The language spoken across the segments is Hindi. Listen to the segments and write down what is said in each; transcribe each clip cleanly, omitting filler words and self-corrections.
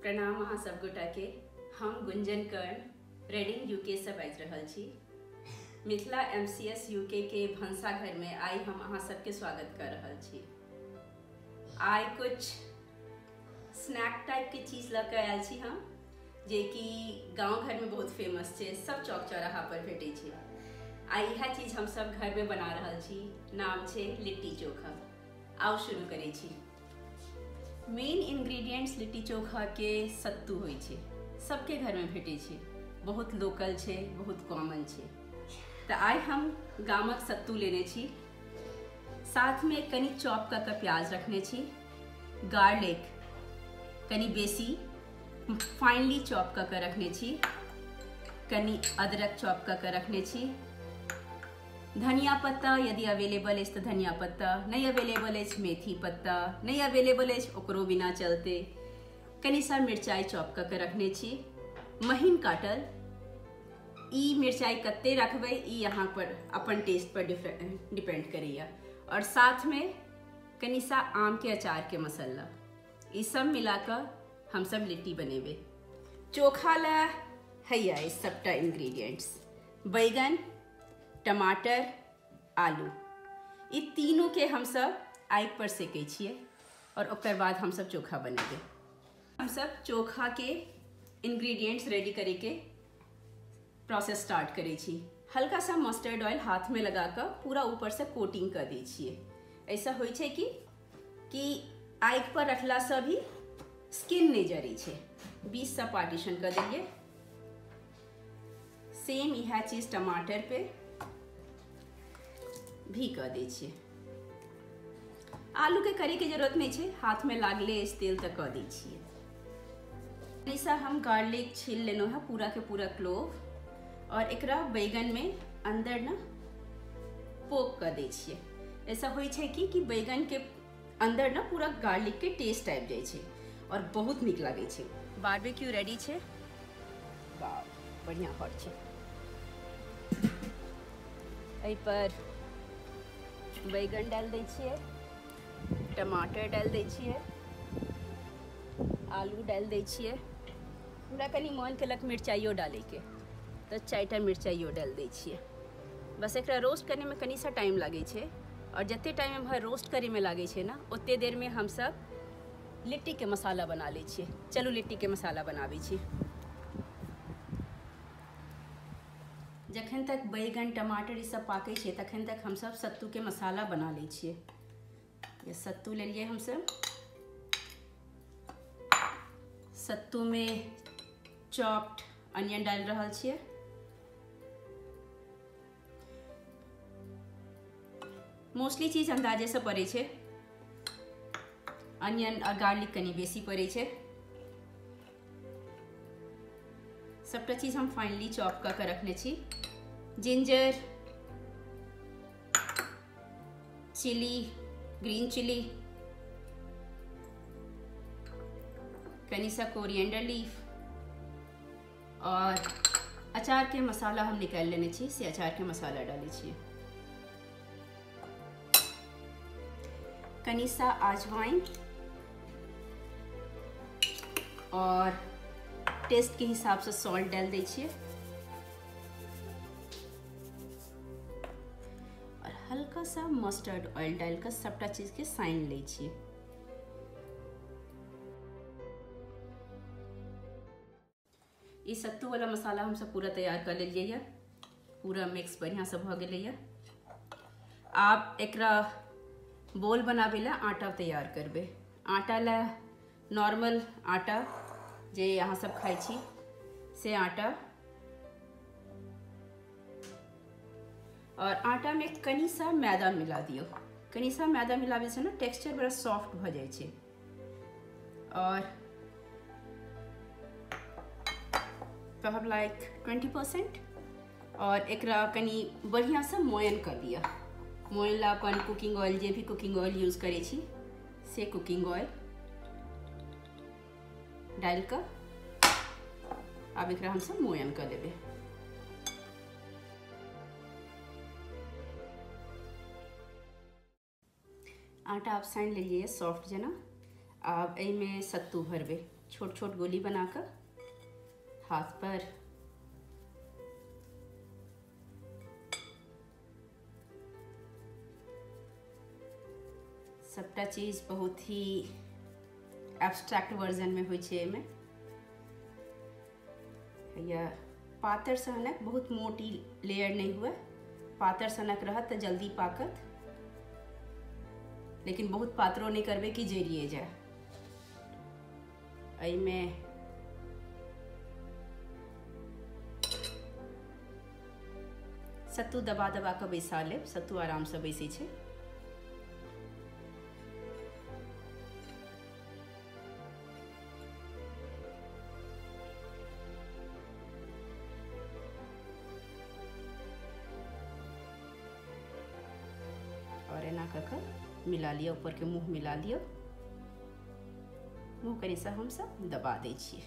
प्रणाम अहाँ सब गोटा के। हम गुंजन कर्ण रेडिंग यूके से बाजि रहल छी। मिथिला MCS यूके के भनसाघर में आई हम अहाँ सबके स्वागत कर रहल छी। आई कुछ स्नैक टाइप के चीज लग आयल छी हम, जे कि गाँव घर में बहुत फेमस है, सब चौक चौराहा पर भेटे छै। आई यह चीज हम सब घर में बना रहल छी, नाम छै लिट्टी चोखा। आओ शुरू करे छी। मेन इंग्रेडिएंट्स लिट्टी चोखा के सत्तू होय छै, सबके घर में भेटे छै, बहुत लोकल छै, बहुत कॉमन छै। तो आई हम गामक सत्तू लेने छी, साथ में कनी चॉप का प्याज रखने छी, गार्लिक कनी बेसी फाइनली चॉप का रखने छी, कनी अदरक चॉप का रखने छी, धनिया पत्ता यदि अवेलेबल है तो धनिया पत्ता, नहीं अवेलेबल है मेथी पत्ता, नहीं अवेलेबल है ओकरो बिना चलते। कनी सा मिर्चाई चॉप का रखने छी, महीन काटल। ई मिर्चाई कत्ते रखबै ई यहाँ पर अपन टेस्ट पर डिपेंड करैया। और साथ में कनी सा आम के अचार के मसाला, ई सब मिलाकर हम सब लिट्टी बनेबे। चोखा ला हैया इस सबटा इंग्रेडिएंट्स, बैगन, टमाटर, आलू, ई तीनों के हम सब आगि पर सेकै छियै और ओकर बाद हम सब चोखा बनेबे। हम सब चोखा के इंग्रेडिएंट्स रेडी करे के प्रोसेस स्टार्ट करे छी। हल्का सा मस्टर्ड ऑयल हाथ में लगाकर पूरा ऊपर से कोटिंग कर दै छियै। ऐसा होय छै कि आगि पर रखला से भी स्किन नहीं जरै छै। 20 सा पार्टीशन कर देलिए। सेम यह चीज टमाटर पे भी कर दै छियै। आलू के करे के जरूरत नहीं छै, हाथ में लागले तेल तक कर दै छियै। ऐसा हम गार्लिक छील लेनो है पूरा के पूरा क्लोव, और एकरा बैगन में अंदर ना पोक कर दै छियै। ऐसा होय छै कि बैगन के अंदर ना पूरा गार्लिक के टेस्ट आबि जाय छै और बहुत नीक लागे छै। बारबेक्यू रेडी छै, वाह बढ़िया हॉट छै। एहि पर बैगन डाल दै छियै, टमाटर डाल दै छियै, आलू डाल दै छियै। हमरा कनी मन केलक मिर्चाइयो डाले के, तो 4टा मिर्चाइयो डाल दै छियै। बस एकरा रोस्ट करने में कनी सा टाइम लागे छै, और जते टाइम हम रोस्ट करे में लागे छै ना, ओते देर में हम सब लिट्टी के मसाला बना ले छियै। चलू लिट्टी के मसाला बनाबै छी। जखन तक बैगन टमाटर ई सब पाके छै, तखन तक हम सब सत्तू के मसाला बना ले छियै। ये सत्तू ले लिए हम सब। सत्तू में चॉप्ड अनियन डाल रहल छियै, मोस्टली चीज अंदाजे से पड़े छै। अनियन और गार्लिक कनी बेसी पड़े छै। सबटा चीज हम फाइनली चॉप कर रखने छी। जिंजर, चिली, ग्रीन चिली, कनी सा कोरिएंडर लीफ, और अचार के मसाला हम निकाल लेने छी, से अचार के मसाला डाले छी। कनी सा अजवाइन और टेस्ट के हिसाब से सॉल्ट डाल दै छियै, और हल्का सा मस्टर्ड ऑयल डालकर सबटा चीज के साइन ले छियै। ई सत्तू वाला मसाला हम सब पूरा तैयार कर लेलिए है, पूरा मिक्स बढ़िया से भ गेलै है। आप एकरा बोल बनाबे ला आटा तैयार करबे। आटा ला नॉर्मल आटा जे यहाँ सब खाई छी से आटा, और आटा में कनी सा मैदा मिला दियो। कनी सा मैदा मिलावे से ना टेक्सचर बड़ा सॉफ्ट भ जाय छै। और कहब लाइक 20%, और एकरा कनी बढ़िया से मोयन कर दिया। मोयन ला अपन कुकिंग ऑयल, जे भी कुकिंग ऑयल यूज करे छी से कुकिंग ऑयल डाल कर अब एकरा हम सब मोयन कर लेबे। आटा आप साइन लीजिए सॉफ्ट जना। अब एमे सत्तू भरबे, छोट छोट गोली बनाकर हाथ पर सबटा चीज बहुत ही एब्स्ट्रैक्ट वर्जन में होइ छै। एहिमे या पातर सनक बहुत मोटी लेयर नहीं हुए, पातर सनक रहत तो जल्दी पाकत, लेकिन बहुत पातरो नहीं करबे कि जरिए जाए। एहिमे सत्तू दबा दबा के बैसा लेब, सत्तू आराम से बैसे छै। और एना कऽ मिला लियो, ऊपर के मुँह मिला लियो। मुँह कनी सा हम सब दबा दै छियै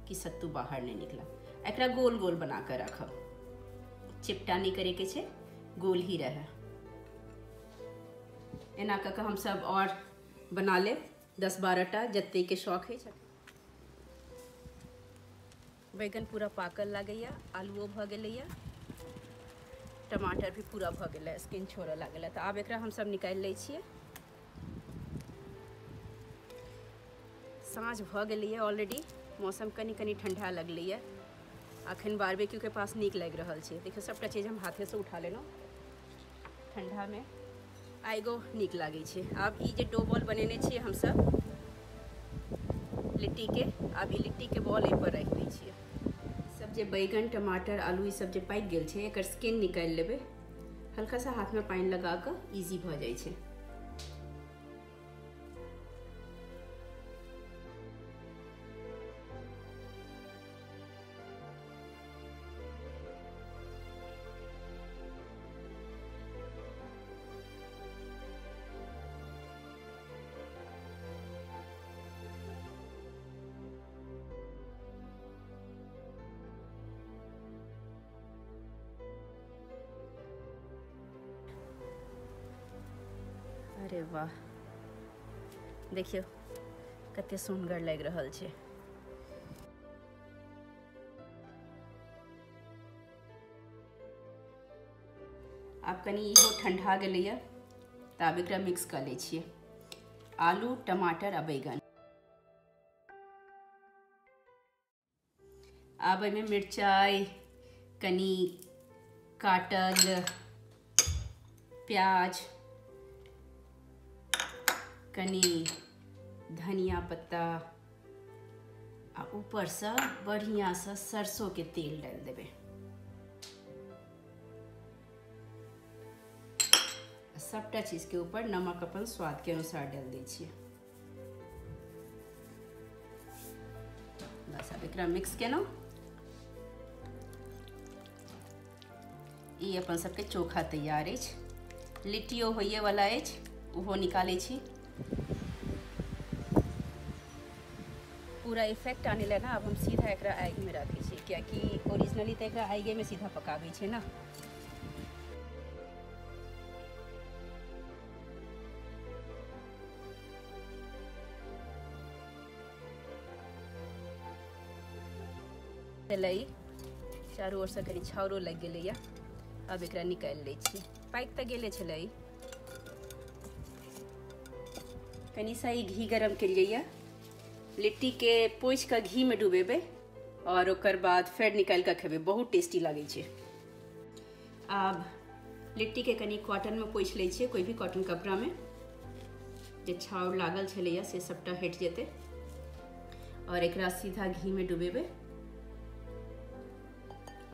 कि सत्तू बाहर नहीं निकला। एकरा गोल गोल बना कर रखब, चिपटा नहीं करे के छै, गोल ही रहे। एना कऽ हम सब और बना लेब 10-12टा जत्ते के शौक है। बैगन पूरा पाकल लागैया, आलूओ भ गेलैया, टमाटर भी पूरा भ गेलै, स्किन छोड़े लागल। तो आब एकरा हम सब निकाल लै छियै। साँझ भ गेलैया ऑलरेडी, मौसम कनी कनी ठंडा लगलैया। अखन बारबेक्यू के पास नीक लग रहा है। देखियो सबटा चीज हम हाथे से उठा लेलहुँ ठंडा में, आइगो नीक लागे छै। आब ई जे डो बॉल बनेने छियै हम सब लिट्टी के, आब ई लिट्टी के बॉल एहि पर रख दै छियै। सब जे बैगन टमाटर आलू ई सब जे पाकि गेल छै, एकर स्किन निकाल लेबै। हल्का सा हाथ में पानी लगा के इजी भ जाइ छै। अरे वाह, देखियो कते सुंदर लग रहा है। आब कनी इहो ठंडा गेलैया, तो आब एकरा मिक्स कर ले छियै। आलू टमाटर आ बैगन। आब एहिमे मिरचाई, कनी काटल प्याज, कनी धनिया पत्ता आ ऊपर से बढ़िया से सरसों के तेल डाल देबे। सबटा चीज के ऊपर नमक अपन स्वाद के अनुसार डाल दै छियै। बस अब एकरा मिक्स केलहुँ। ई अपन सबके चोखा तैयार अछि। लिट्टियो होइए वाला अछि, ओहो निकालै छी। पूरा इफेक्ट आने लगा। अब हम सीधा एकरा आगि में रखे छी, कियाकि ओरिजिनली तो एकरा आगे में सीधा पकाबै छै ना। तेलई चारू ओर से कनी छाउरो लग गेलैया। अब एकरा निकाल लै छी। पाकि तऽ गेले छलै। कनी सा घी गरम केलिए, लिट्टी के पोछ के घी में डुबेबे और ओकर बाद फेर निकाल के खेबे, बहुत टेस्टी लगे छै। आब लिट्टी के कनी कॉटन में पोछ लै छियै, कोई भी कॉटन कपड़ा में। जे छाउर लागल छलैया से सबटा हट जेतै और एकरा सीधा घी में डुबेबे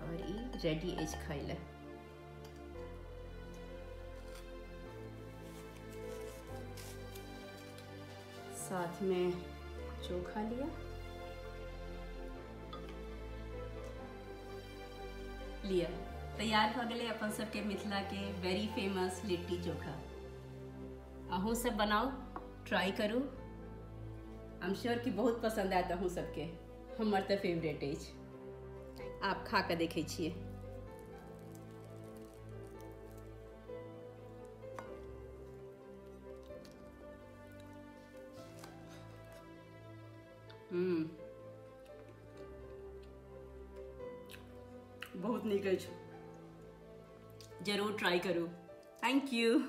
और ई रेडी अछि खाइ ले। साथ में चोखा लिया, तैयार भ गेलै अपन सबके मिथिला के वेरी फेमस लिट्टी चोखा। अहूँ सब बनाओ, ट्राई करू। आई एम श्योर कि बहुत पसंद आयत अहूँ सबके। हमर तऽ फेवरेट अछि। आप खा के देखै छियै। बहुत नीक अछि, जरूर ट्राई करू। Thank you.